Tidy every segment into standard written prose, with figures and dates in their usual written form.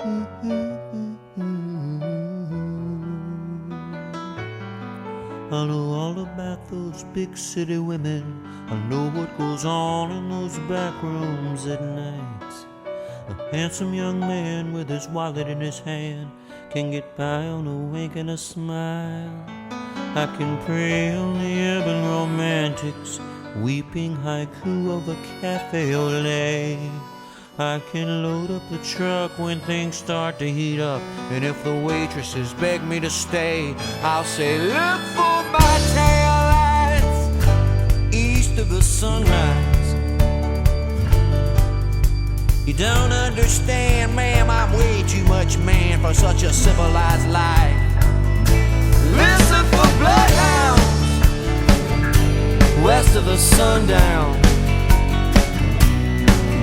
I know all about those big city women. I know what goes on in those back rooms at night. A handsome young man with his wallet in his hand can get by on a wink and a smile. I can pray on the urban romantics, weeping haiku over cafe au lait. I can load up the truck when things start to heat up, and if the waitresses beg me to stay, I'll say, look for my taillights east of the sunrise. You don't understand, ma'am, I'm way too much man for such a civilized life. Listen for bloodhounds west of the sundown.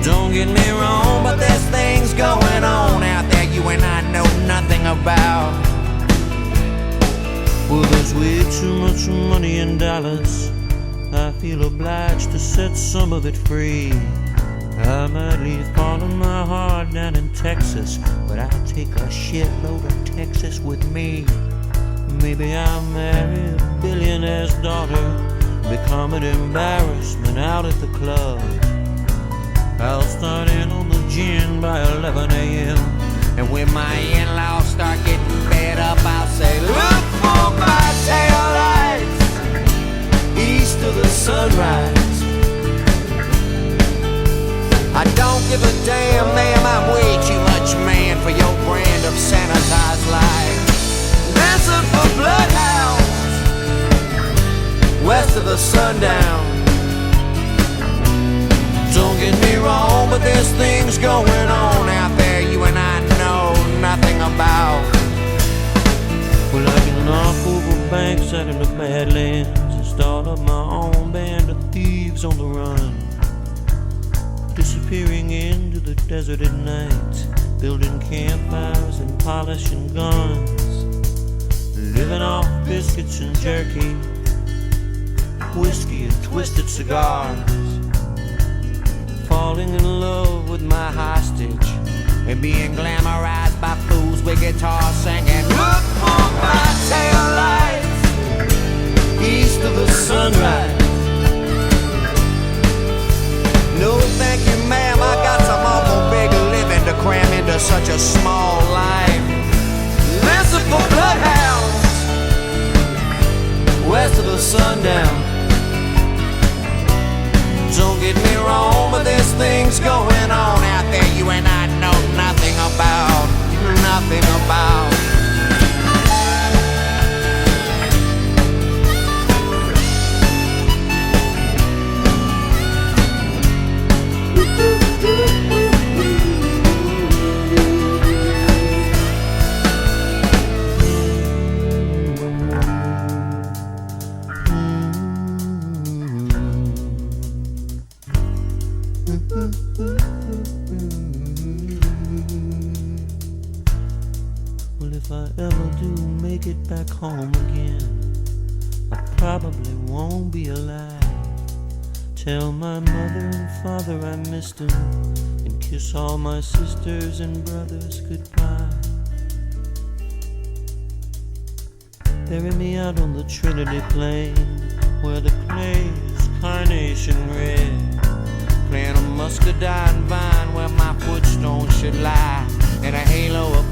Don't get me wrong, but there's things going on out there you and I know nothing about. Well, there's way too much money in dollars. I feel obliged to set some of it free. I might leave part of my heart down in Texas, but I'll take a shitload of Texas with me. Maybe I'll marry a billionaire's daughter, become an embarrassment out at the club. I'll start in on the gin by 11 a.m. And when my in-laws start getting fed up, I'll say, look for my taillights east of the sunrise. I don't give a damn, ma'am, I'm way too much man for your brand of sanitized life. Listen for bloodhounds west of the sundown. Don't get me wrong, but there's things going on out there you and I know nothing about. Well, I can knock over banks out in the Badlands and start up my own band of thieves on the run, disappearing into the desert at night, building campfires and polishing guns, living off biscuits and jerky, whiskey and twisted cigars, falling in love with my hostage and being glamorized by fools with guitars singing, look for my taillights east of the sunrise. No thank you, ma'am, I got some awful big living to cram into such a small life. Listen for bloodhounds west of the sundown. Don't get me wrong, but there's things going on out there you and I know nothing about, nothing about. Well, if I ever do make it back home again, I probably won't be alive. Tell my mother and father I missed them, and kiss all my sisters and brothers goodbye. Bury me out on the Trinity Plain, where the clay is carnation red, plant a muscadine vine where my footstones should lie, and a halo of